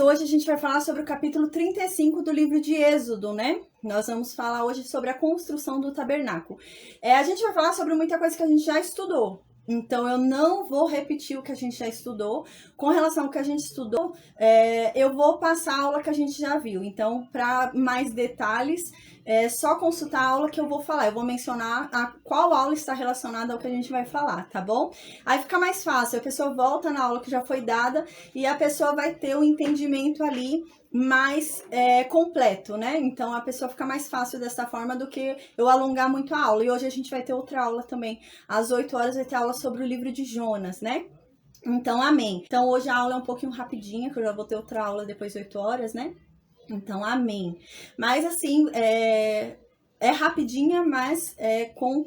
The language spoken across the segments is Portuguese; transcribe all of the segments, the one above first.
Hoje a gente vai falar sobre o capítulo 35 do livro de Êxodo, né? Nós vamos falar hoje sobre a construção do tabernáculo. A gente vai falar sobre muita coisa que a gente já estudou. Então, eu não vou repetir o que a gente já estudou. Com relação ao que a gente estudou, eu vou passar a aula que a gente já viu. Então, para mais detalhes, é só consultar a aula que eu vou falar. Eu vou mencionar a qual aula está relacionada ao que a gente vai falar, tá bom? Aí fica mais fácil. A pessoa volta na aula que já foi dada e a pessoa vai ter o entendimento ali mais completo, né? Então a pessoa fica mais fácil dessa forma do que eu alongar muito a aula. E hoje a gente vai ter outra aula também. Às 8 horas vai ter aula sobre o livro de Jonas, né? Então, amém. Então hoje a aula é um pouquinho rapidinha, que eu já vou ter outra aula depois de 8 horas, né? Então, amém. Mas assim, é rapidinha, mas com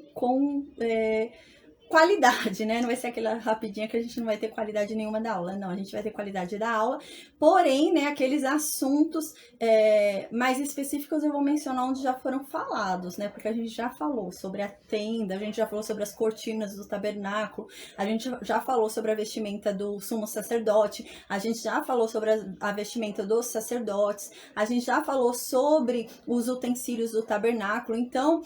qualidade, né? Não vai ser aquela rapidinha que a gente não vai ter qualidade nenhuma da aula. Não, a gente vai ter qualidade da aula. Porém, né, aqueles assuntos mais específicos eu vou mencionar onde já foram falados, né? Porque a gente já falou sobre a tenda, a gente já falou sobre as cortinas do tabernáculo, a gente já falou sobre a vestimenta do sumo sacerdote, a gente já falou sobre a vestimenta dos sacerdotes, a gente já falou sobre os utensílios do tabernáculo. Então,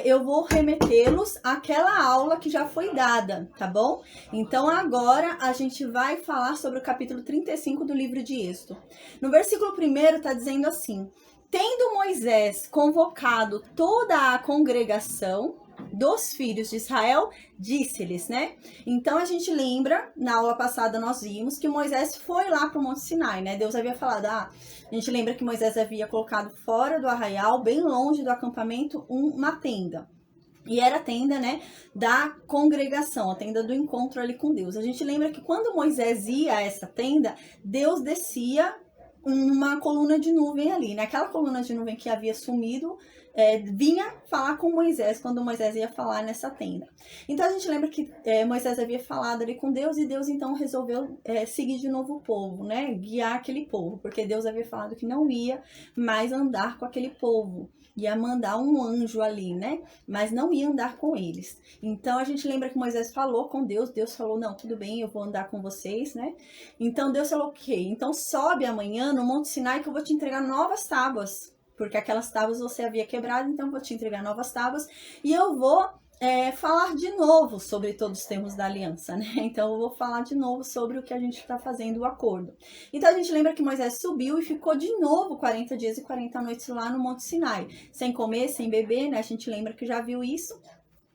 eu vou remetê-los àquela aula que já foi dada, tá bom? Então agora a gente vai falar sobre o capítulo 35 do livro de Êxodo. No versículo 1 está dizendo assim: tendo Moisés convocado toda a congregação dos filhos de Israel, disse-lhes, né? Então a gente lembra, na aula passada nós vimos que Moisés foi lá para o Monte Sinai, né? Deus havia falado, a gente lembra que Moisés havia colocado fora do arraial, bem longe do acampamento, uma tenda. E era a tenda, né, da congregação, a tenda do encontro ali com Deus. A gente lembra que quando Moisés ia a essa tenda, Deus descia uma coluna de nuvem ali, né? Aquela coluna de nuvem que havia sumido, vinha falar com Moisés quando Moisés ia falar nessa tenda. Então a gente lembra que Moisés havia falado ali com Deus e Deus então resolveu seguir de novo o povo, né? Guiar aquele povo, porque Deus havia falado que não ia mais andar com aquele povo. Ia mandar um anjo ali, né? Mas não ia andar com eles. Então a gente lembra que Moisés falou com Deus, Deus falou, não, tudo bem, eu vou andar com vocês, né? Então Deus falou, ok, então sobe amanhã no Monte Sinai que eu vou te entregar novas tábuas, porque aquelas tábuas você havia quebrado, então eu vou te entregar novas tábuas e eu vou falar de novo sobre todos os termos da aliança, né? Então eu vou falar de novo sobre o que a gente está fazendo, o acordo. Então a gente lembra que Moisés subiu e ficou de novo 40 dias e 40 noites lá no Monte Sinai, sem comer, sem beber, né? A gente lembra que já viu isso.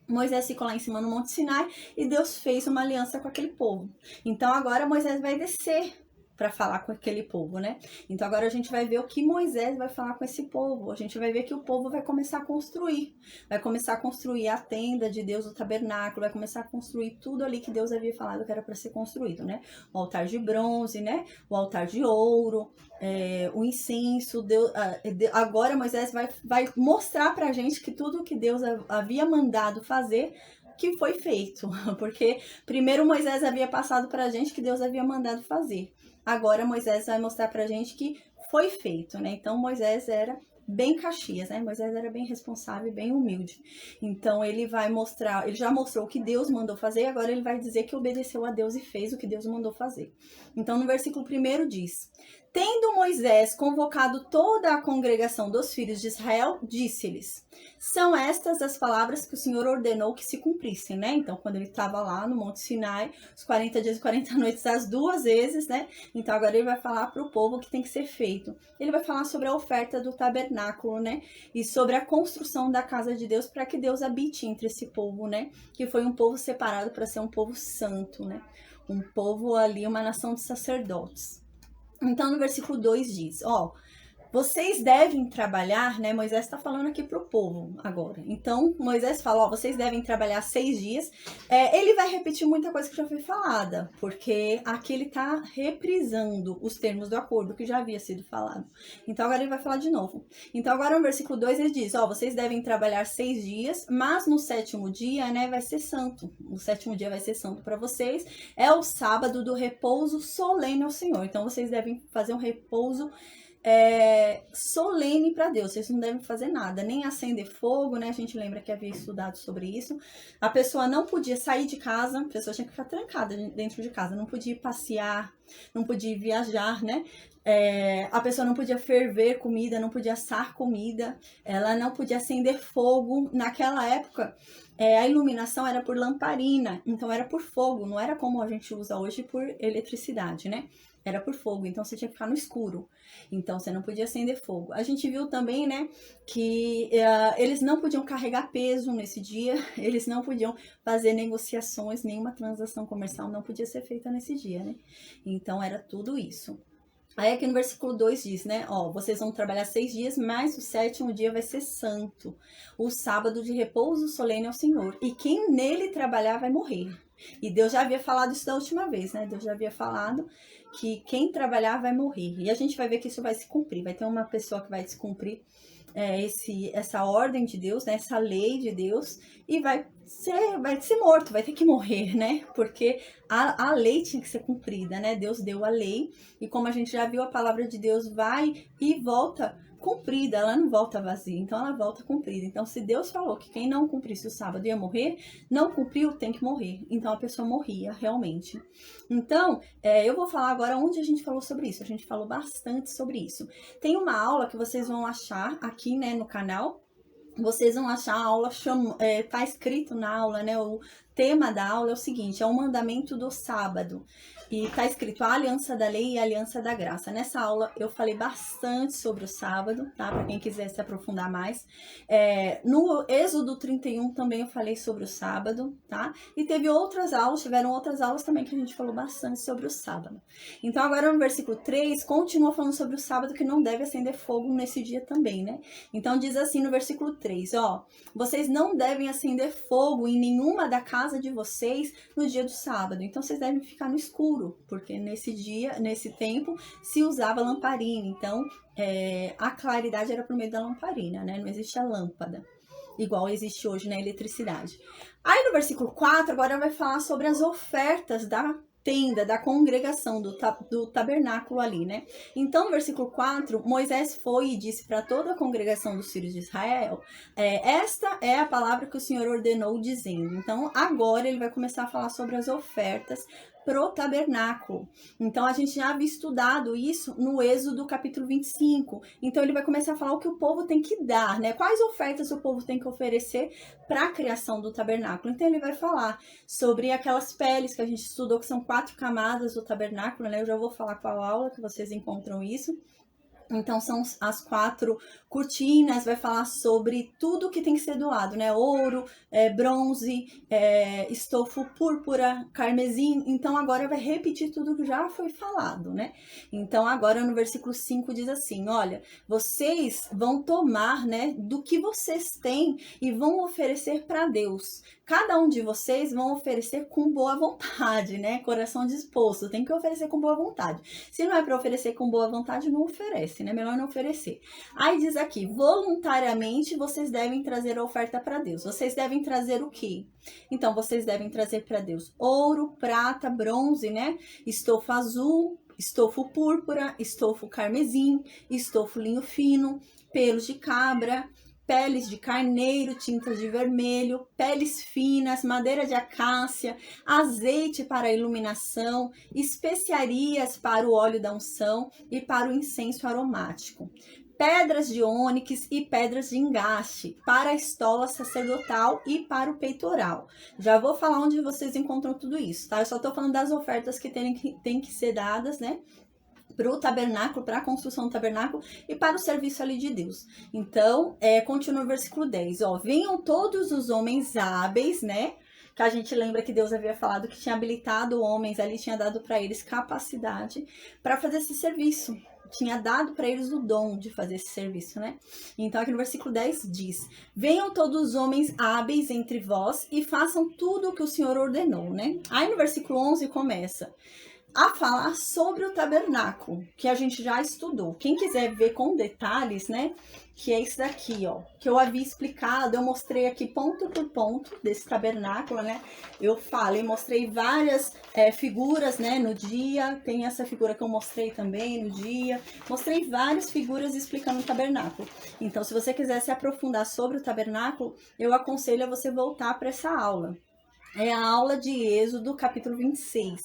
Moisés ficou lá em cima no Monte Sinai e Deus fez uma aliança com aquele povo. Então agora Moisés vai descer para falar com aquele povo, né? Então agora a gente vai ver o que Moisés vai falar com esse povo. A gente vai ver que o povo vai começar a construir. Vai começar a construir a tenda de Deus, o tabernáculo, vai começar a construir tudo ali que Deus havia falado que era para ser construído, né? O altar de bronze, né? O altar de ouro, o incenso. Agora Moisés vai mostrar pra gente que tudo que Deus havia mandado fazer que foi feito, porque primeiro Moisés havia passado pra gente que Deus havia mandado fazer. Agora Moisés vai mostrar pra gente que foi feito, né? Então Moisés era bem Caxias, né? Moisés era bem responsável e bem humilde. Então ele vai mostrar, ele já mostrou o que Deus mandou fazer, agora ele vai dizer que obedeceu a Deus e fez o que Deus mandou fazer. Então no versículo 1 diz: tendo Moisés convocado toda a congregação dos filhos de Israel, disse-lhes: são estas as palavras que o Senhor ordenou que se cumprissem, né? Então, quando ele estava lá no Monte Sinai, os 40 dias e 40 noites, as duas vezes, né? Então, agora ele vai falar para o povo o que tem que ser feito. Ele vai falar sobre a oferta do tabernáculo, né? E sobre a construção da casa de Deus para que Deus habite entre esse povo, né? Que foi um povo separado para ser um povo santo, né? Um povo ali, uma nação de sacerdotes. Então, no versículo 2 diz, vocês devem trabalhar, né? Moisés está falando aqui para o povo agora. Então, Moisés fala, vocês devem trabalhar 6 dias. Ele vai repetir muita coisa que já foi falada, porque aqui ele está reprisando os termos do acordo que já havia sido falado. Então, agora ele vai falar de novo. Então, agora no versículo 2 ele diz, vocês devem trabalhar 6 dias, mas no 7º dia, né, vai ser santo. O 7º dia vai ser santo para vocês. É o sábado do repouso solene ao Senhor. Então, vocês devem fazer um repouso solene para Deus. Vocês não devem fazer nada, nem acender fogo, né? A gente lembra que havia estudado sobre isso. A pessoa não podia sair de casa, a pessoa tinha que ficar trancada dentro de casa, não podia ir passear, não podia viajar, né? A pessoa não podia ferver comida, não podia assar comida, ela não podia acender fogo. Naquela época, a iluminação era por lamparina, então era por fogo, não era como a gente usa hoje por eletricidade, né? Era por fogo, então você tinha que ficar no escuro. Então você não podia acender fogo. A gente viu também, né, que eles não podiam carregar peso nesse dia, eles não podiam fazer negociações, nenhuma transação comercial não podia ser feita nesse dia, né? Então era tudo isso. Aí aqui no versículo 2 diz, né, vocês vão trabalhar 6 dias, mas o 7º dia vai ser santo, o sábado de repouso solene ao Senhor, e quem nele trabalhar vai morrer. E Deus já havia falado isso da última vez, né? Deus já havia falado que quem trabalhar vai morrer. E a gente vai ver que isso vai se cumprir. Vai ter uma pessoa que vai descumprir essa ordem de Deus, né? Essa lei de Deus, e vai ser morto, vai ter que morrer, né? Porque a lei tinha que ser cumprida, né? Deus deu a lei, e como a gente já viu, a palavra de Deus vai e volta cumprida, ela não volta vazia, então ela volta cumprida. Então, se Deus falou que quem não cumprisse o sábado ia morrer, não cumpriu, tem que morrer. Então, a pessoa morria, realmente. Então, eu vou falar agora onde a gente falou sobre isso. A gente falou bastante sobre isso. Tem uma aula que vocês vão achar aqui, né, no canal. Vocês vão achar a aula, tá escrito na aula, né, o tema da aula é o seguinte, é o mandamento do sábado. E tá escrito a aliança da lei e a aliança da graça. Nessa aula eu falei bastante sobre o sábado, tá? Para quem quiser se aprofundar mais. No Êxodo 31 também eu falei sobre o sábado, tá? E tiveram outras aulas também que a gente falou bastante sobre o sábado. Então agora no versículo 3, continua falando sobre o sábado, que não deve acender fogo nesse dia também, né? Então diz assim no versículo 3, vocês não devem acender fogo em nenhuma da casa de vocês no dia do sábado. Então vocês devem ficar no escuro, porque nesse tempo, se usava lamparina. Então, a claridade era por meio da lamparina, né? Não existe a lâmpada, igual existe hoje na eletricidade. Aí no versículo 4, agora vai falar sobre as ofertas da tenda, da congregação, do tabernáculo ali, né? Então, no versículo 4, Moisés foi e disse para toda a congregação dos filhos de Israel, esta é a palavra que o Senhor ordenou, dizendo. Então, agora ele vai começar a falar sobre as ofertas pro tabernáculo. Então, a gente já havia estudado isso no Êxodo capítulo 25. Então, ele vai começar a falar o que o povo tem que dar, né? Quais ofertas o povo tem que oferecer para a criação do tabernáculo. Então, ele vai falar sobre aquelas peles que a gente estudou, que são 4 camadas do tabernáculo, né? Eu já vou falar qual aula que vocês encontram isso. Então, são as 4 cortinas, vai falar sobre tudo que tem que ser doado, né? Ouro, bronze, estofo púrpura, carmesim. Então, agora vai repetir tudo que já foi falado, né? Então, agora no versículo 5 diz assim, olha, vocês vão tomar, né, do que vocês têm e vão oferecer para Deus. Cada um de vocês vão oferecer com boa vontade, né? Coração disposto, tem que oferecer com boa vontade. Se não é para oferecer com boa vontade, não oferece, né? Melhor não oferecer. Aí diz aqui, voluntariamente vocês devem trazer a oferta para Deus. Vocês devem trazer o quê? Então, vocês devem trazer para Deus ouro, prata, bronze, né? Estofo azul, estofo púrpura, estofo carmesim, estofo linho fino, pelos de cabra, peles de carneiro, tintas de vermelho, peles finas, madeira de acácia, azeite para a iluminação, especiarias para o óleo da unção e para o incenso aromático, pedras de ônix e pedras de engaste para a estola sacerdotal e para o peitoral. Já vou falar onde vocês encontram tudo isso, tá? Eu só tô falando das ofertas que tem que ser dadas, né? Para o tabernáculo, para a construção do tabernáculo e para o serviço ali de Deus. Então, continua o versículo 10, venham todos os homens hábeis, né? Que a gente lembra que Deus havia falado que tinha habilitado homens ali, tinha dado para eles capacidade para fazer esse serviço. Tinha dado para eles o dom de fazer esse serviço, né? Então, aqui no versículo 10 diz, venham todos os homens hábeis entre vós e façam tudo o que o Senhor ordenou, né? Aí no versículo 11 começa, a falar sobre o tabernáculo, que a gente já estudou. Quem quiser ver com detalhes, né, que é isso daqui, ó, que eu havia explicado, eu mostrei aqui ponto por ponto desse tabernáculo, né, eu falei, mostrei várias figuras, né, no dia, tem essa figura que eu mostrei também no dia, mostrei várias figuras explicando o tabernáculo. Então, se você quiser se aprofundar sobre o tabernáculo, eu aconselho a você voltar para essa aula. É a aula de Êxodo, capítulo 26.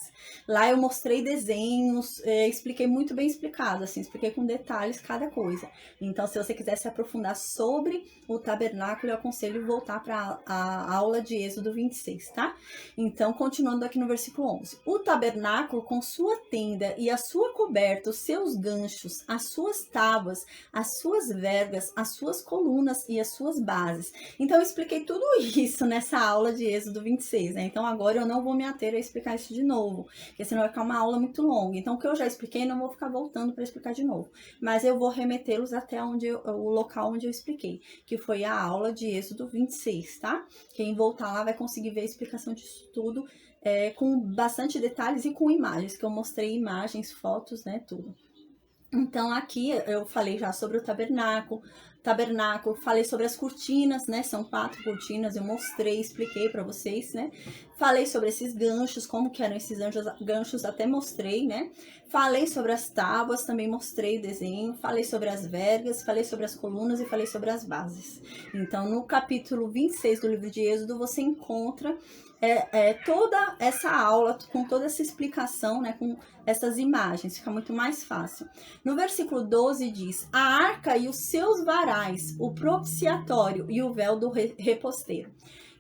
Lá eu mostrei desenhos, expliquei muito bem explicado, assim, expliquei com detalhes cada coisa. Então, se você quiser se aprofundar sobre o tabernáculo, eu aconselho voltar para a aula de Êxodo 26, tá? Então, continuando aqui no versículo 11. O tabernáculo com sua tenda e a sua coberta, os seus ganchos, as suas tábuas, as suas vergas, as suas colunas e as suas bases. Então, eu expliquei tudo isso nessa aula de Êxodo 26. Né? Então agora eu não vou me ater a explicar isso de novo, porque senão vai ficar uma aula muito longa. Então o que eu já expliquei não vou ficar voltando para explicar de novo, mas eu vou remetê-los até o local onde eu expliquei, que foi a aula de Êxodo 26, tá? Quem voltar lá vai conseguir ver a explicação disso tudo com bastante detalhes e com imagens, que eu mostrei imagens, fotos, né, tudo. Então aqui eu falei já sobre o tabernáculo, falei sobre as cortinas, né? São 4 cortinas, eu mostrei, expliquei para vocês, né? Falei sobre esses ganchos, como que eram esses ganchos, até mostrei, né? Falei sobre as tábuas, também mostrei o desenho, falei sobre as vergas, falei sobre as colunas e falei sobre as bases. Então, no capítulo 26 do livro de Êxodo, você encontra toda essa aula, com toda essa explicação, né, com essas imagens, fica muito mais fácil. No versículo 12 diz, a arca e os seus varais, o propiciatório e o véu do reposteiro.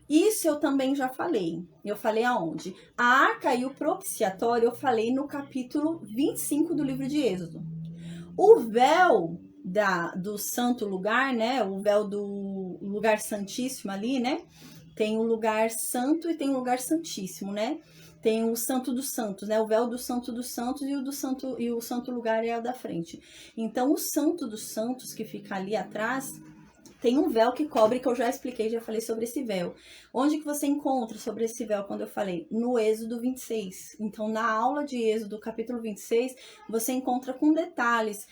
Isso eu também já falei. Eu falei aonde? A arca e o propiciatório eu falei no capítulo 25 do livro de Êxodo. O véu do santo lugar, né, o véu do lugar santíssimo ali, né, tem o lugar santo e tem o lugar santíssimo, né? Tem o santo dos santos, né? O véu do santo dos santos e o santo lugar é o da frente. Então, o santo dos santos que fica ali atrás tem um véu que cobre, que eu já expliquei, já falei sobre esse véu. Onde que você encontra sobre esse véu, quando eu falei? No Êxodo 26. Então, na aula de Êxodo, capítulo 26, você encontra com detalhes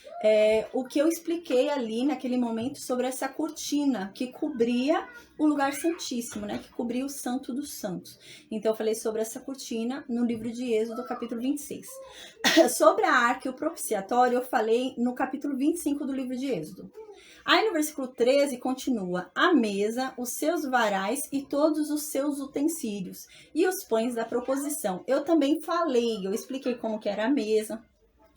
o que eu expliquei ali naquele momento sobre essa cortina que cobria o lugar santíssimo, né? Que cobria o santo dos santos. Então, eu falei sobre essa cortina no livro de Êxodo, capítulo 26. Sobre a arca e o propiciatório, eu falei no capítulo 25 do livro de Êxodo. Aí no versículo 13 continua, a mesa, os seus varais e todos os seus utensílios e os pães da proposição. Eu também falei, eu expliquei como que era a mesa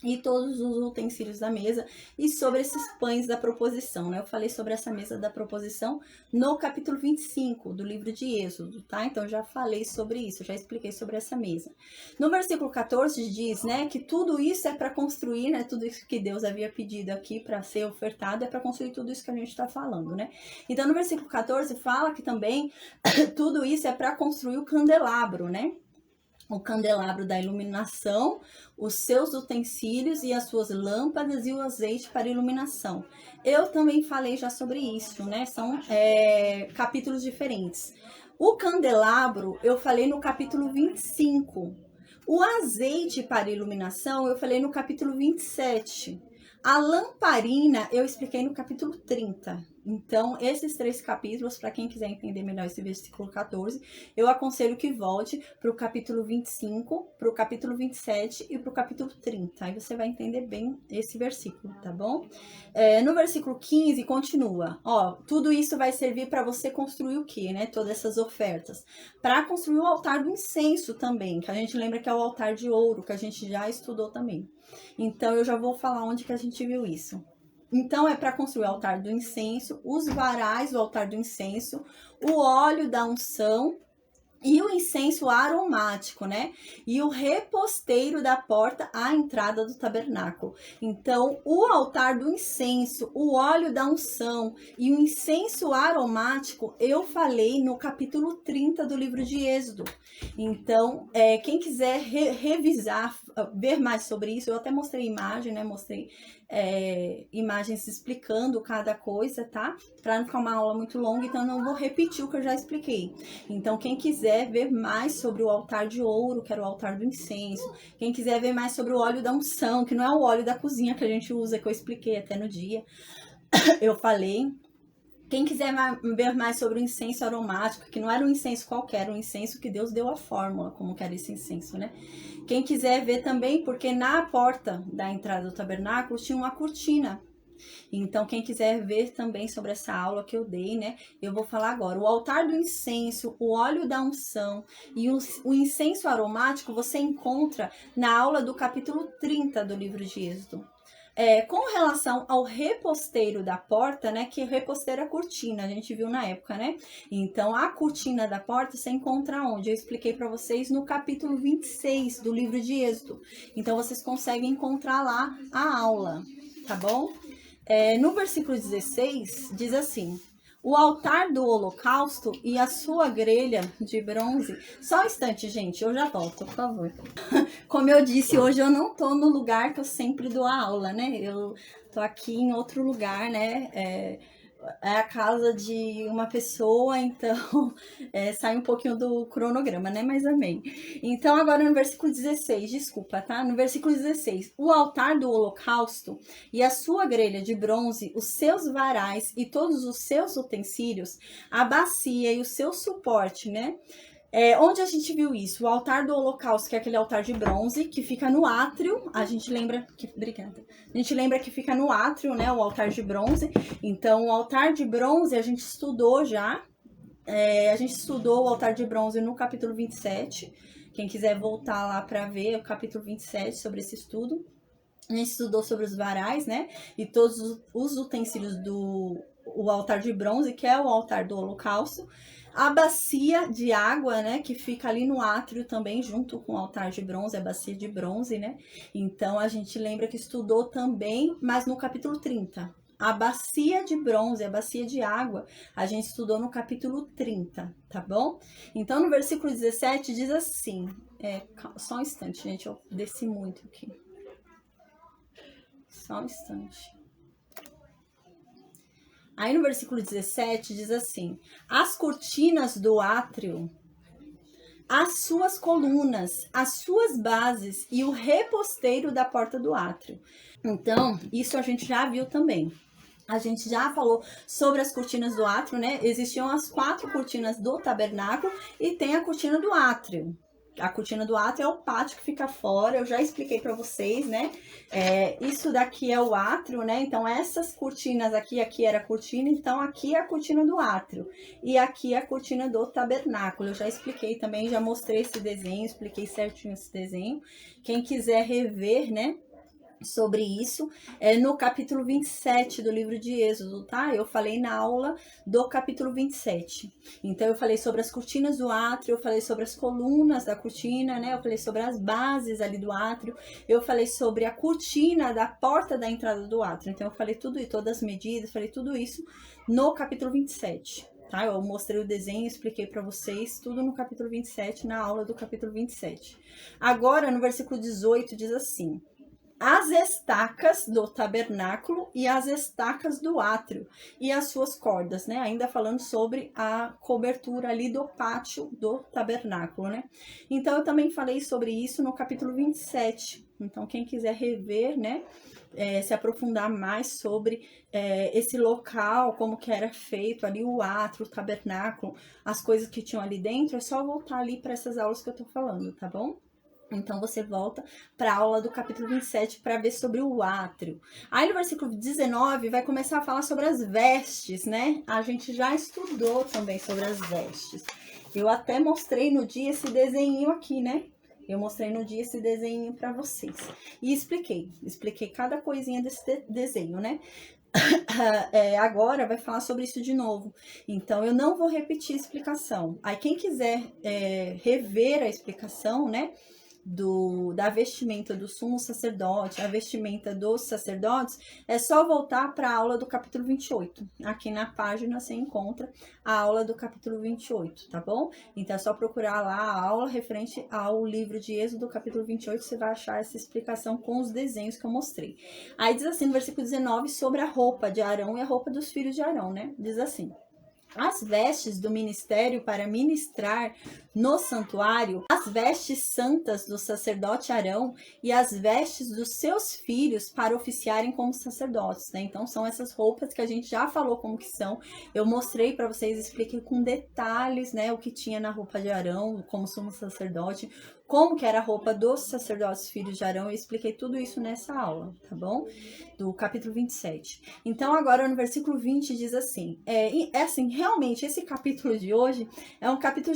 e todos os utensílios da mesa e sobre esses pães da proposição, né? Eu falei sobre essa mesa da proposição no capítulo 25 do livro de Êxodo, tá? Então, já falei sobre isso, já expliquei sobre essa mesa. No versículo 14 diz, né, que tudo isso é para construir, né? Tudo isso que Deus havia pedido aqui para ser ofertado é para construir tudo isso que a gente está falando, né? Então, no versículo 14 fala que também tudo isso é para construir o candelabro, né? O candelabro da iluminação, os seus utensílios e as suas lâmpadas e o azeite para iluminação. Eu também falei já sobre isso, né? São capítulos diferentes. O candelabro, eu falei no capítulo 25. O azeite para iluminação, eu falei no capítulo 27. A lamparina, eu expliquei no capítulo 30. Então, esses 3 capítulos, para quem quiser entender melhor esse versículo 14, eu aconselho que volte para o capítulo 25, para o capítulo 27 e para o capítulo 30. Aí você vai entender bem esse versículo, tá bom? No versículo 15, continua. Ó, tudo isso vai servir para você construir o quê, né? Todas essas ofertas. Para construir o altar do incenso também, que a gente lembra que é o altar de ouro, que a gente já estudou também. Então, eu já vou falar onde que a gente viu isso. Então, é para construir o altar do incenso, os varais do altar do incenso, o óleo da unção e o incenso aromático, né? E o reposteiro da porta à entrada do tabernáculo. Então, o altar do incenso, o óleo da unção e o incenso aromático, eu falei no capítulo 30 do livro de Êxodo. Então, quem quiser revisar, ver mais sobre isso, eu até mostrei imagem, né? Mostrei imagens explicando cada coisa, tá? Para não ficar uma aula muito longa, então eu não vou repetir o que eu já expliquei. Então, quem quiser ver mais sobre o altar de ouro, que era o altar do incenso, quem quiser ver mais sobre o óleo da unção, que não é o óleo da cozinha que a gente usa, que eu expliquei até no dia, eu falei. Quem quiser ver mais sobre o incenso aromático, que não era um incenso qualquer, era um incenso que Deus deu a fórmula, como que era esse incenso, né? Quem quiser ver também, porque na porta da entrada do tabernáculo tinha uma cortina. Então, quem quiser ver também sobre essa aula que eu dei, né? Eu vou falar agora. O altar do incenso, o óleo da unção e o incenso aromático você encontra na aula do capítulo 30 do livro de Êxodo. Com relação ao reposteiro da porta, né? Que reposteiro é a cortina, a gente viu na época, né? Então, a cortina da porta você encontra onde? Eu expliquei para vocês no capítulo 26 do livro de Êxodo. Então, vocês conseguem encontrar lá a aula, tá bom? No versículo 16, diz assim: o altar do holocausto e a sua grelha de bronze. Só um instante, gente, eu já volto, por favor. Como eu disse, hoje eu não tô no lugar que eu sempre dou a aula, né? Eu tô aqui em outro lugar, né? É a casa de uma pessoa, então sai um pouquinho do cronograma, né? Mas amém. Então, agora no versículo 16, desculpa, tá? No versículo 16, o altar do holocausto e a sua grelha de bronze, os seus varais e todos os seus utensílios, a bacia e o seu suporte, né? Onde a gente viu isso? O altar do holocausto, que é aquele altar de bronze, que fica no átrio. A gente lembra que... Obrigada. A gente lembra que fica no átrio, né? O altar de bronze. Então, o altar de bronze a gente estudou já. A gente estudou o altar de bronze no capítulo 27. Quem quiser voltar lá para ver o capítulo 27 sobre esse estudo. A gente estudou sobre os varais, né? E todos os utensílios do altar de bronze, que é o altar do holocausto. A bacia de água, né, que fica ali no átrio também, junto com o altar de bronze, a bacia de bronze, né? Então, a gente lembra que estudou também, mas no capítulo 30. A bacia de bronze, a bacia de água, a gente estudou no capítulo 30, tá bom? Então, no versículo 17, diz assim... só um instante, gente, eu desci muito aqui. Só um instante. Aí no versículo 17 diz assim: as cortinas do átrio, as suas colunas, as suas bases e o reposteiro da porta do átrio. Então, isso a gente já viu também. A gente já falou sobre as cortinas do átrio, né? Existiam as 4 cortinas do tabernáculo e tem a cortina do átrio. A cortina do átrio é o pátio que fica fora, eu já expliquei para vocês, né? Isso daqui é o átrio, né? Então, essas cortinas aqui era a cortina, então aqui é a cortina do átrio. E aqui é a cortina do tabernáculo. Eu já expliquei também, já mostrei esse desenho, expliquei certinho esse desenho. Quem quiser rever, né? Sobre isso, no capítulo 27 do livro de Êxodo, tá? Eu falei na aula do capítulo 27. Então, eu falei sobre as cortinas do átrio, eu falei sobre as colunas da cortina, né? Eu falei sobre as bases ali do átrio, eu falei sobre a cortina da porta da entrada do átrio. Então, eu falei tudo e todas as medidas, falei tudo isso no capítulo 27. Tá? Eu mostrei o desenho, expliquei para vocês tudo no capítulo 27, na aula do capítulo 27. Agora, no versículo 18, diz assim: as estacas do tabernáculo e as estacas do átrio e as suas cordas, né? Ainda falando sobre a cobertura ali do pátio do tabernáculo, né? Então, eu também falei sobre isso no capítulo 27. Então, quem quiser rever, né? Se aprofundar mais sobre esse local, como que era feito ali o átrio, o tabernáculo, as coisas que tinham ali dentro, é só voltar ali para essas aulas que eu tô falando, tá bom? Então, você volta para a aula do capítulo 27 para ver sobre o átrio. Aí, no versículo 19, vai começar a falar sobre as vestes, né? A gente já estudou também sobre as vestes. Eu até mostrei no dia esse desenho aqui, né? Eu mostrei no dia esse desenho para vocês. E expliquei cada coisinha desse desenho, né? Agora vai falar sobre isso de novo. Então, eu não vou repetir a explicação. Aí, quem quiser rever a explicação, né? da vestimenta do sumo sacerdote, a vestimenta dos sacerdotes, é só voltar para a aula do capítulo 28. Aqui na página você encontra a aula do capítulo 28, tá bom? Então é só procurar lá a aula referente ao livro de Êxodo, capítulo 28, você vai achar essa explicação com os desenhos que eu mostrei. Aí diz assim no versículo 19 sobre a roupa de Arão e a roupa dos filhos de Arão, né? Diz assim: as vestes do ministério para ministrar no santuário, as vestes santas do sacerdote Arão e as vestes dos seus filhos para oficiarem como sacerdotes, né? Então são essas roupas que a gente já falou como que são. Eu mostrei para vocês, expliquei com detalhes, né, o que tinha na roupa de Arão como sumo sacerdote, como que era a roupa dos sacerdotes filhos de Arão. Eu expliquei tudo isso nessa aula, tá bom? Do capítulo 27. Então agora no versículo 20 diz assim, assim, realmente esse capítulo de hoje é um capítulo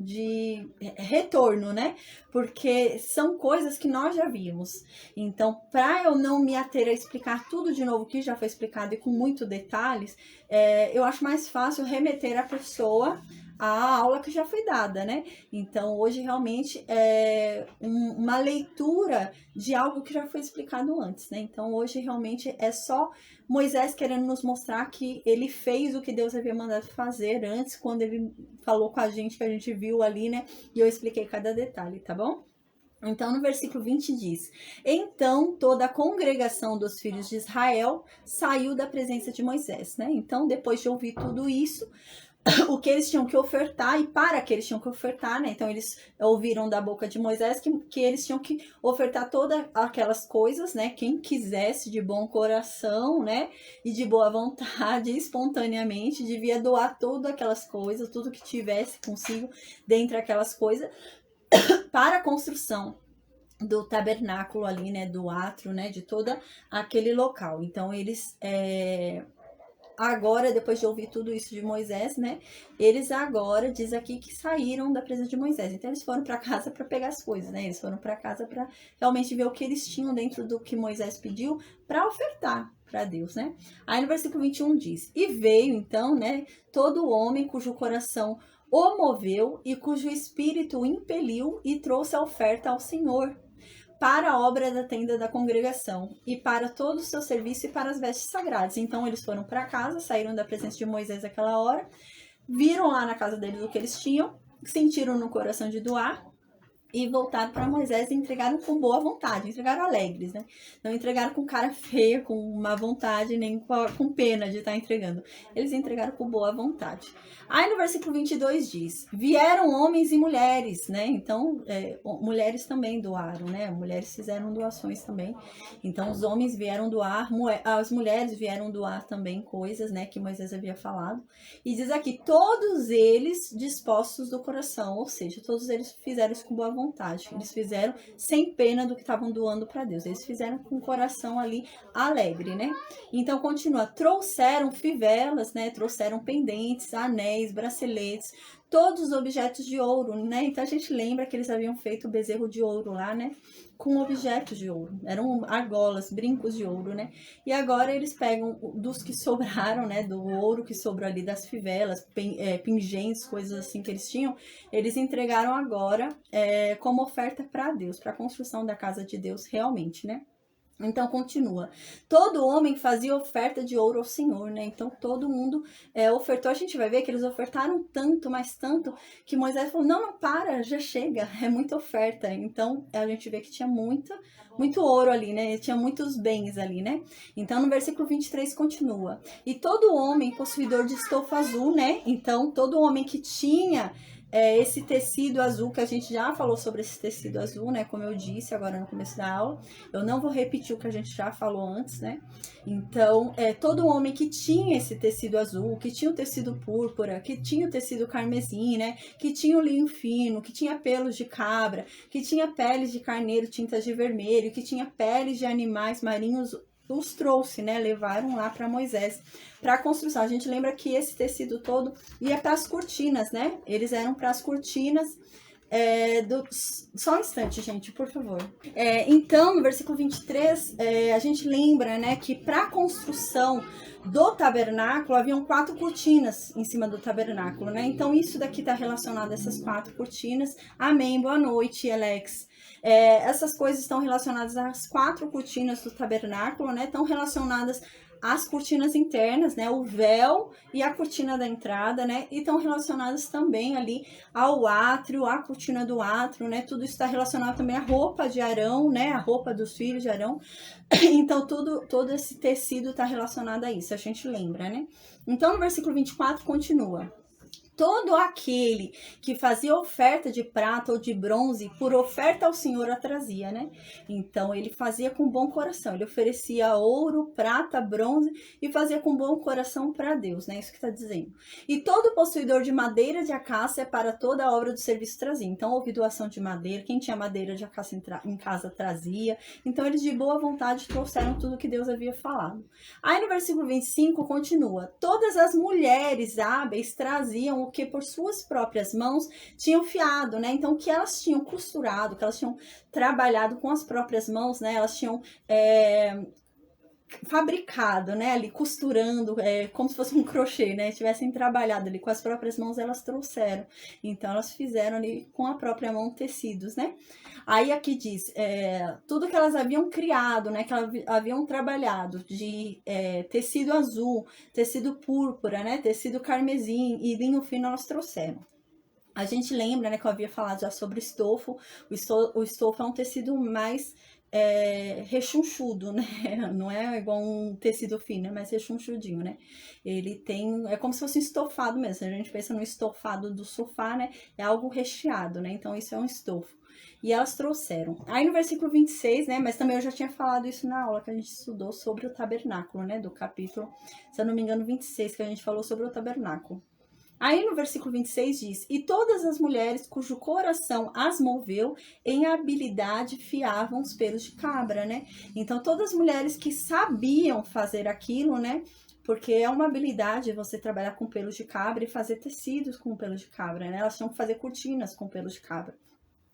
de retorno, né? Porque são coisas que nós já vimos. Então, para eu não me ater a explicar tudo de novo que já foi explicado e com muitos detalhes, eu acho mais fácil remeter a pessoa a aula que já foi dada, né? Então, hoje realmente é uma leitura de algo que já foi explicado antes, né? Então, hoje realmente é só Moisés querendo nos mostrar que ele fez o que Deus havia mandado fazer antes, quando ele falou com a gente, que a gente viu ali, né? E eu expliquei cada detalhe, tá bom? Então, no versículo 20 diz: então toda a congregação dos filhos de Israel saiu da presença de Moisés, né? Então, depois de ouvir tudo isso, o que eles tinham que ofertar e para que eles tinham que ofertar, né? Então eles ouviram da boca de Moisés que eles tinham que ofertar todas aquelas coisas, né? Quem quisesse de bom coração, né? E de boa vontade, espontaneamente, devia doar todas aquelas coisas, tudo que tivesse consigo dentre aquelas coisas, para a construção do tabernáculo ali, né? Do átrio, né? De todo aquele local. Então eles agora, depois de ouvir tudo isso de Moisés, né? Eles agora, diz aqui, que saíram da presença de Moisés. Então, eles foram para casa para pegar as coisas, né? Eles foram para casa para realmente ver o que eles tinham dentro do que Moisés pediu para ofertar para Deus, né? Aí no versículo 21 diz: e veio então, né? Todo homem cujo coração o moveu e cujo espírito o impeliu e trouxe a oferta ao Senhor, para a obra da tenda da congregação, e para todo o seu serviço e para as vestes sagradas. Então eles foram para casa, saíram da presença de Moisés naquela hora, viram lá na casa deles o que eles tinham, sentiram no coração de doar, e voltaram para Moisés e entregaram com boa vontade, entregaram alegres, né? Não entregaram com cara feia, com má vontade, nem com pena de estar entregando. Eles entregaram com boa vontade. Aí no versículo 22 diz: vieram homens e mulheres, né? Então, mulheres também doaram, né? Mulheres fizeram doações também. Então, os homens vieram doar, as mulheres vieram doar também coisas, né? Que Moisés havia falado. E diz aqui: todos eles dispostos do coração, ou seja, todos eles fizeram isso com boa vontade. Eles fizeram sem pena do que estavam doando para Deus. Eles fizeram com o coração ali alegre, né? Então continua: trouxeram fivelas, né? Trouxeram pendentes, anéis, braceletes, todos os objetos de ouro, né? Então a gente lembra que eles haviam feito o bezerro de ouro lá, né? Com objetos de ouro, eram argolas, brincos de ouro, né? E agora eles pegam dos que sobraram, né? Do ouro que sobrou ali das fivelas, pingentes, coisas assim que eles tinham, eles entregaram agora como oferta para Deus, para a construção da casa de Deus realmente, né? Então continua: todo homem fazia oferta de ouro ao Senhor, né? Então todo mundo ofertou. A gente vai ver que eles ofertaram tanto, mas tanto, que Moisés falou: não, para, já chega, é muita oferta. Então a gente vê que tinha muito ouro ali, né? Tinha muitos bens ali, né? Então no versículo 23 continua: e todo homem possuidor de estofa azul, né? Então todo homem que tinha esse tecido azul, que a gente já falou sobre esse tecido azul, né? Como eu disse agora no começo da aula, eu não vou repetir o que a gente já falou antes, né? Então, todo homem que tinha esse tecido azul, que tinha o tecido púrpura, que tinha o tecido carmesim, né? Que tinha o linho fino, que tinha pelos de cabra, que tinha peles de carneiro tintas de vermelho, que tinha peles de animais marinhos, os trouxe, né? Levaram lá para Moisés, para a construção. A gente lembra que esse tecido todo ia para as cortinas, né? Eles eram para as cortinas Só um instante, gente, por favor. Então, no versículo 23, a gente lembra, né, que para a construção do tabernáculo haviam 4 cortinas em cima do tabernáculo, né? Então, isso daqui está relacionado a essas 4 cortinas. Amém. Boa noite, Alex. Essas coisas estão relacionadas às 4 cortinas do tabernáculo, né? Estão relacionadas às cortinas internas, né? O véu e a cortina da entrada, né? E estão relacionadas também ali ao átrio, à cortina do átrio, né? Tudo isso está relacionado também à roupa de Arão, né? A roupa dos filhos de Arão. Então, todo esse tecido está relacionado a isso, a gente lembra, né? Então, no versículo 24, continua. Todo aquele que fazia oferta de prata ou de bronze, por oferta ao Senhor a trazia, né? Então, ele fazia com bom coração. Ele oferecia ouro, prata, bronze e fazia com bom coração para Deus, né? Isso que está dizendo. E todo possuidor de madeira de acácia para toda a obra do serviço trazia. Então, houve doação de madeira. Quem tinha madeira de acácia em casa trazia. Então, eles de boa vontade trouxeram tudo que Deus havia falado. Aí, no versículo 25, continua. Todas as mulheres hábeis traziam o que por suas próprias mãos tinham fiado, né? Então, o que elas tinham costurado, que elas tinham trabalhado com as próprias mãos, né? Elas tinham fabricado, né? Ali costurando, como se fosse um crochê, né? Tivessem trabalhado ali com as próprias mãos, elas trouxeram. Então, elas fizeram ali com a própria mão tecidos, né? Aí aqui diz, tudo que elas haviam criado, né? Que elas haviam trabalhado de tecido azul, tecido púrpura, né? Tecido carmesim e linho fino, elas trouxeram. A gente lembra, né, que eu havia falado já sobre estofo. O estofo é um tecido mais rechonchudo, né? Não é igual um tecido fino, é mais rechonchudinho, né? Ele tem, é como se fosse um estofado mesmo. Se a gente pensa no estofado do sofá, né? É algo recheado, né? Então, isso é um estofo. E elas trouxeram. Aí no versículo 26, né? Mas também eu já tinha falado isso na aula que a gente estudou sobre o tabernáculo, né? Do capítulo, se eu não me engano, 26, que a gente falou sobre o tabernáculo. Aí no versículo 26 diz, e todas as mulheres cujo coração as moveu em habilidade fiavam os pelos de cabra, né? Então todas as mulheres que sabiam fazer aquilo, né? Porque é uma habilidade você trabalhar com pelos de cabra e fazer tecidos com pelos de cabra, né? Elas tinham que fazer cortinas com pelos de cabra.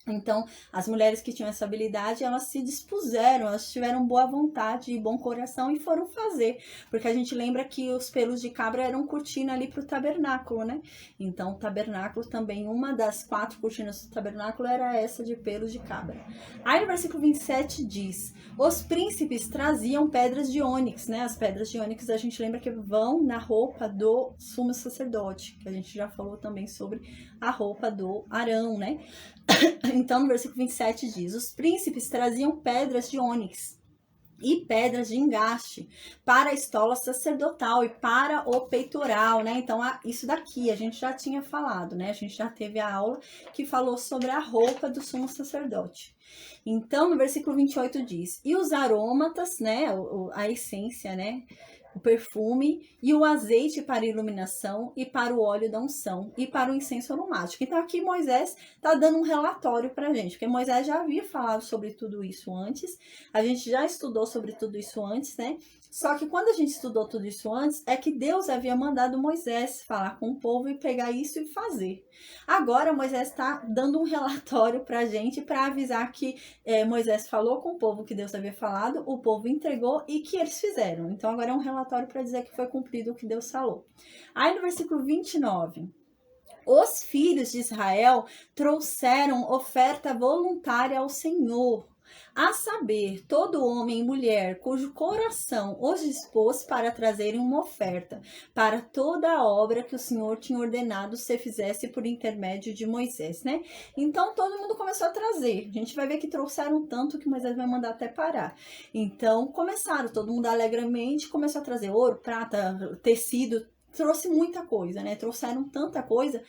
Então, as mulheres que tinham essa habilidade, elas se dispuseram, elas tiveram boa vontade e bom coração e foram fazer. Porque a gente lembra que os pelos de cabra eram cortina ali para o tabernáculo, né? Então, o tabernáculo também, uma das 4 cortinas do tabernáculo era essa de pelos de cabra. Aí no versículo 27 diz, os príncipes traziam pedras de ônix, né? As pedras de ônix a gente lembra que vão na roupa do sumo sacerdote, que a gente já falou também sobre a roupa do Arão, né? Então, no versículo 27 diz, os príncipes traziam pedras de ônix e pedras de engaste para a estola sacerdotal e para o peitoral, né? Então, isso daqui a gente já tinha falado, né? A gente já teve a aula que falou sobre a roupa do sumo sacerdote. Então, no versículo 28 diz, e os aromatas, né? A essência, né? O perfume e o azeite para iluminação e para o óleo da unção e para o incenso aromático. Então aqui Moisés está dando um relatório para a gente, porque Moisés já havia falado sobre tudo isso antes, a gente já estudou sobre tudo isso antes, né? Só que quando a gente estudou tudo isso antes, é que Deus havia mandado Moisés falar com o povo e pegar isso e fazer. Agora Moisés está dando um relatório para a gente para avisar que Moisés falou com o povo que Deus havia falado, o povo entregou e que eles fizeram. Então agora é um relatório para dizer que foi cumprido o que Deus falou. Aí no versículo 29, os filhos de Israel trouxeram oferta voluntária ao Senhor, a saber, todo homem e mulher cujo coração os dispôs para trazerem uma oferta para toda a obra que o Senhor tinha ordenado se fizesse por intermédio de Moisés, né? Então todo mundo começou a trazer. A gente vai ver que trouxeram tanto que Moisés vai mandar até parar. Então começaram, todo mundo alegremente começou a trazer ouro, prata, tecido, trouxe muita coisa, né? Trouxeram tanta coisa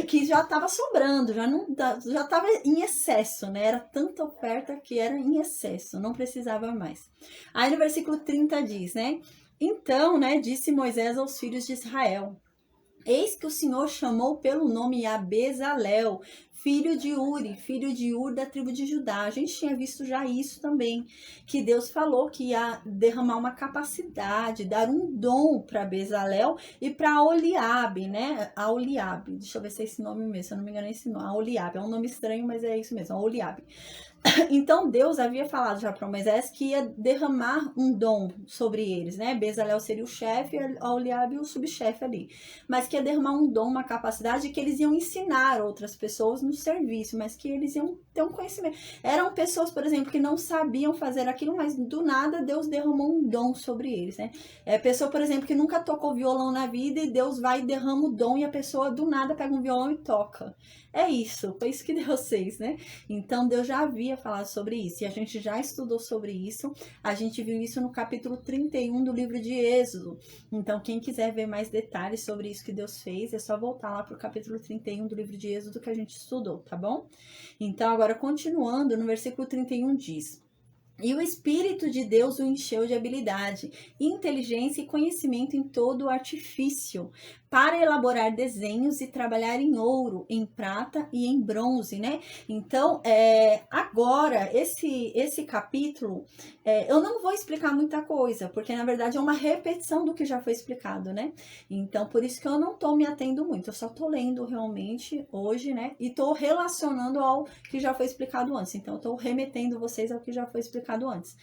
que já estava sobrando, já estava em excesso, né? Era tanta oferta que era em excesso, não precisava mais. Aí no versículo 30 diz, né? Então, né, disse Moisés aos filhos de Israel, Eis que o Senhor chamou pelo nome a Bezalel, filho de Uri, filho de Ur da tribo de Judá. A gente tinha visto já isso também, que Deus falou que ia derramar uma capacidade, dar um dom para Bezalel e para Oliabe, né? A Oliabe, deixa eu ver se é esse nome mesmo, se eu não me engano é esse nome. A Oliabe, é um nome estranho, mas é isso mesmo, a Oliabe. Então Deus havia falado já para Moisés que ia derramar um dom sobre eles, né? Bezalel seria o chefe, Oliabe o subchefe ali. Mas que ia derramar um dom, uma capacidade que eles iam ensinar outras pessoas no serviço, mas que eles iam ter um conhecimento. Eram pessoas, por exemplo, que não sabiam fazer aquilo, mas do nada Deus derramou um dom sobre eles, né? É pessoa, por exemplo, que nunca tocou violão na vida e Deus vai e derrama o dom e a pessoa do nada pega um violão e toca. É isso, foi isso que Deus fez, né? Então Deus já havia falado sobre isso e a gente já estudou sobre isso. A gente viu isso no capítulo 31 do livro de Êxodo. Então, quem quiser ver mais detalhes sobre isso que Deus fez, é só voltar lá para o capítulo 31 do livro de Êxodo que a gente estudou, tá bom? Então, agora continuando, no versículo 31 diz: E o Espírito de Deus o encheu de habilidade, inteligência e conhecimento em todo o artifício, para elaborar desenhos e trabalhar em ouro, em prata e em bronze, né? Então, agora, esse capítulo, eu não vou explicar muita coisa, porque na verdade é uma repetição do que já foi explicado, né? Então, por isso que eu não tô me atendo muito, eu só tô lendo realmente hoje, né? E tô relacionando ao que já foi explicado antes. Então, eu tô remetendo vocês ao que já foi explicado antes.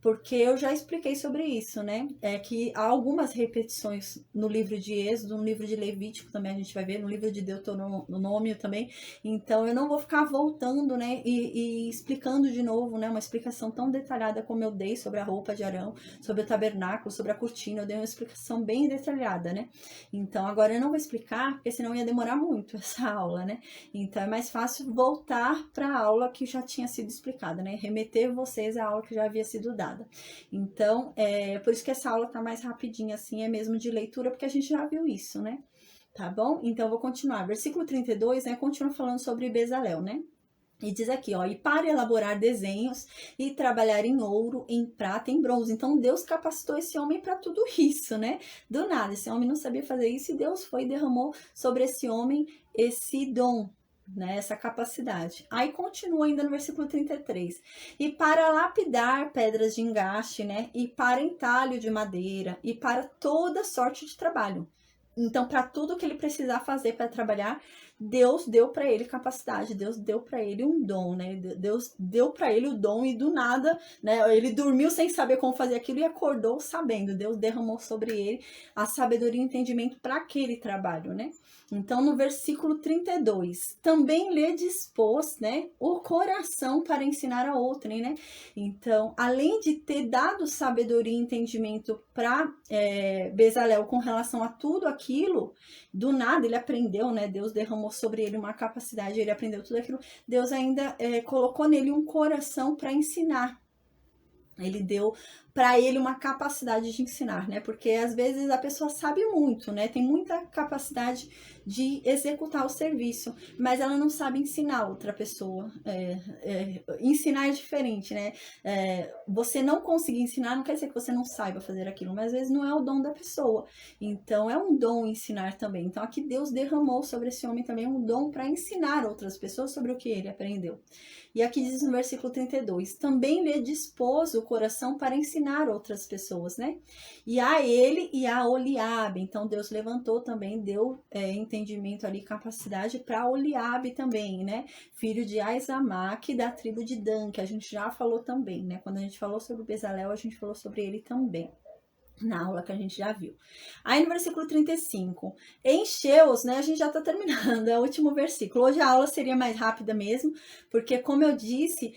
Porque eu já expliquei sobre isso, né? É que há algumas repetições no livro de Êxodo, no livro de Levítico também a gente vai ver, no livro de Deuteronômio também. Então eu não vou ficar voltando, né? E explicando de novo, né? Uma explicação tão detalhada como eu dei sobre a roupa de Arão, sobre o tabernáculo, sobre a cortina. Eu dei uma explicação bem detalhada, né? Então agora eu não vou explicar, porque senão ia demorar muito essa aula, né? Então é mais fácil voltar para a aula que já tinha sido explicada, né? Remeter vocês à aula que já havia sido dada. Então, por isso que essa aula tá mais rapidinha, assim, é mesmo de leitura, porque a gente já viu isso, né? Tá bom? Então, eu vou continuar. Versículo 32, né? Continua falando sobre Bezalel, né? E diz aqui, ó, e para elaborar desenhos e trabalhar em ouro, em prata, em bronze. Então, Deus capacitou esse homem para tudo isso, né? Do nada, esse homem não sabia fazer isso e Deus foi e derramou sobre esse homem esse dom, né, essa capacidade. Aí continua ainda no versículo 33. E para lapidar pedras de engaste, né, e para entalho de madeira, e para toda sorte de trabalho. Então, para tudo que ele precisar fazer para trabalhar, Deus deu para ele capacidade, Deus deu para ele um dom, né? Deus deu para ele o dom e do nada, né? Ele dormiu sem saber como fazer aquilo e acordou sabendo. Deus derramou sobre ele a sabedoria e o entendimento para aquele trabalho, né? Então, no versículo 32, também lhe dispôs, né, o coração para ensinar a outrem, né? Então, além de ter dado sabedoria e entendimento para Bezalel com relação a tudo aquilo, do nada ele aprendeu, né? Deus derramou sobre ele uma capacidade, ele aprendeu tudo aquilo. Deus ainda colocou nele um coração para ensinar. Ele deu para ele uma capacidade de ensinar, né? Porque às vezes a pessoa sabe muito, né? Tem muita capacidade de executar o serviço, mas ela não sabe ensinar outra pessoa. Ensinar é diferente, né? Você não conseguir ensinar não quer dizer que você não saiba fazer aquilo, mas às vezes não é o dom da pessoa. Então é um dom ensinar também. Então aqui Deus derramou sobre esse homem também um dom para ensinar outras pessoas sobre o que ele aprendeu. E aqui diz no versículo 32, também lhe dispôs o coração para ensinar outras pessoas, né? E a ele e a Oliabe. Então Deus levantou também, deu entendimento ali, capacidade para Oliabe também, né? Filho de Aizamaque, da tribo de Dan, que a gente já falou também, né? Quando a gente falou sobre Bezalel, a gente falou sobre ele também. Na aula que a gente já viu. Aí no versículo 35, encheu-os, né? A gente já tá terminando, é o último versículo. Hoje a aula seria mais rápida mesmo, porque como eu disse,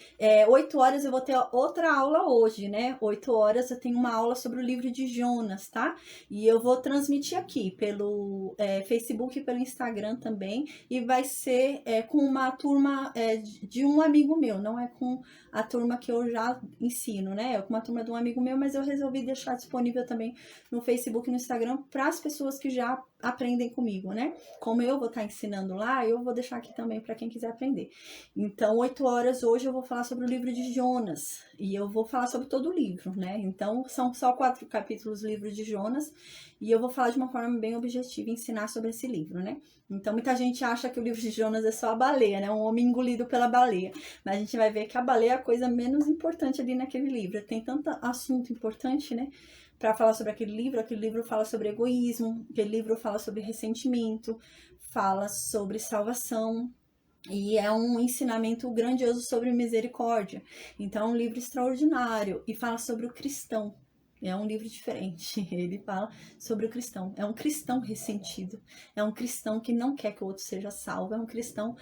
8 horas eu vou ter outra aula hoje, né? 8 horas eu tenho uma aula sobre o livro de Jonas, tá? E eu vou transmitir aqui pelo Facebook e pelo Instagram também, e vai ser com uma turma de um amigo meu, não é com a turma que eu já ensino, né? É com uma turma de um amigo meu, mas eu resolvi deixar disponível também no Facebook e no Instagram para as pessoas que já aprendem comigo, né? Como eu vou estar ensinando lá, eu vou deixar aqui também para quem quiser aprender. Então, 8 horas hoje eu vou falar sobre o livro de Jonas. E eu vou falar sobre todo o livro, né? Então, são só 4 capítulos do livro de Jonas. E eu vou falar de uma forma bem objetiva e ensinar sobre esse livro, né? Então, muita gente acha que o livro de Jonas é só a baleia, né? Um homem engolido pela baleia. Mas a gente vai ver que a baleia é a coisa menos importante ali naquele livro. Tem tanto assunto importante, né? Para falar sobre aquele livro fala sobre egoísmo, aquele livro fala sobre ressentimento, fala sobre salvação, e é um ensinamento grandioso sobre misericórdia. Então é um livro extraordinário e fala sobre o cristão. É um livro diferente. Ele fala sobre o cristão. É um cristão ressentido. É um cristão que não quer que o outro seja salvo. É um cristão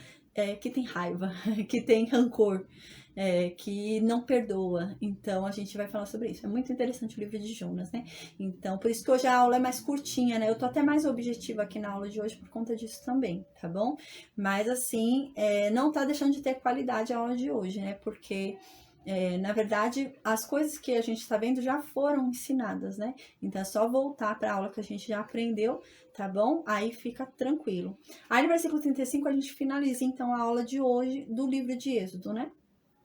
que tem raiva, que tem rancor, que não perdoa. Então a gente vai falar sobre isso. É muito interessante o livro de Jonas, né? Então, por isso que hoje a aula é mais curtinha, né? Eu tô até mais objetiva aqui na aula de hoje por conta disso também, tá bom? Mas assim, não tá deixando de ter qualidade a aula de hoje, né? Porque na verdade, as coisas que a gente está vendo já foram ensinadas, né? Então é só voltar para a aula que a gente já aprendeu, tá bom? Aí fica tranquilo. Aí no versículo 35 a gente finaliza então a aula de hoje do livro de Êxodo, né?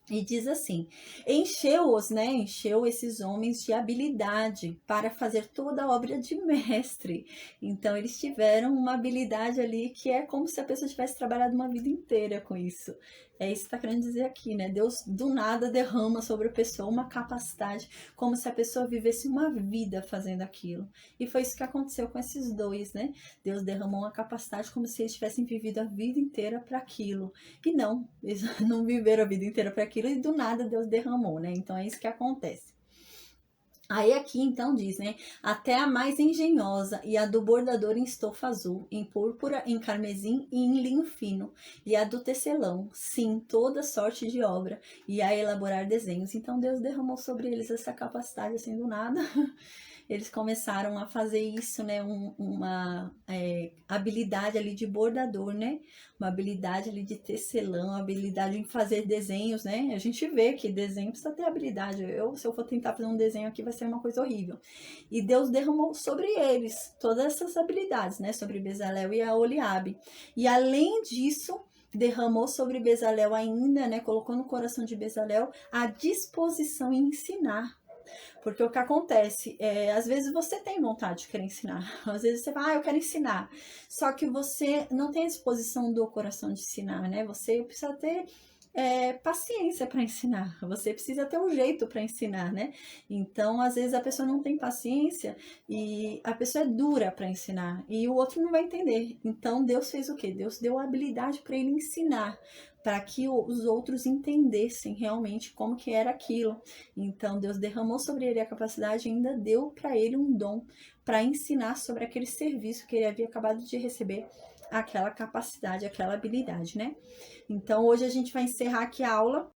E diz assim: encheu-os, né? Encheu esses homens de habilidade para fazer toda a obra de mestre. Então, eles tiveram uma habilidade ali que é como se a pessoa tivesse trabalhado uma vida inteira com isso. É isso que está querendo dizer aqui, né? Deus do nada derrama sobre a pessoa uma capacidade, como se a pessoa vivesse uma vida fazendo aquilo. E foi isso que aconteceu com esses dois, né? Deus derramou uma capacidade como se eles tivessem vivido a vida inteira para aquilo. E não, eles não viveram a vida inteira para aquilo e do nada Deus derramou, né? Então é isso que acontece. Aí aqui então diz, né? Até a mais engenhosa e a do bordador em estofa azul, em púrpura, em carmesim e em linho fino, e a do tecelão, sim, toda sorte de obra, e a elaborar desenhos. Então Deus derramou sobre eles essa capacidade assim do nada. Eles começaram a fazer isso, né? Uma habilidade ali de bordador, né? Uma habilidade ali de tecelão, uma habilidade em fazer desenhos, né? A gente vê que desenho precisa ter habilidade. Se eu for tentar fazer um desenho aqui, vai ser uma coisa horrível. E Deus derramou sobre eles todas essas habilidades, né? Sobre Bezalel e a Oliabe. E além disso, derramou sobre Bezalel ainda, né? Colocou no coração de Bezalel a disposição em ensinar. Porque o que acontece às vezes você tem vontade de querer ensinar. Às vezes você fala, eu quero ensinar. Só que você não tem a disposição do coração de ensinar, né? Você precisa ter paciência para ensinar. Você precisa ter um jeito para ensinar, né? Então, às vezes a pessoa não tem paciência e a pessoa é dura para ensinar e o outro não vai entender. Então, Deus fez o quê? Deus deu a habilidade para ele ensinar, para que os outros entendessem realmente como que era aquilo. Então, Deus derramou sobre ele a capacidade e ainda deu para ele um dom para ensinar sobre aquele serviço que ele havia acabado de receber, aquela capacidade, aquela habilidade, né? Então, hoje a gente vai encerrar aqui a aula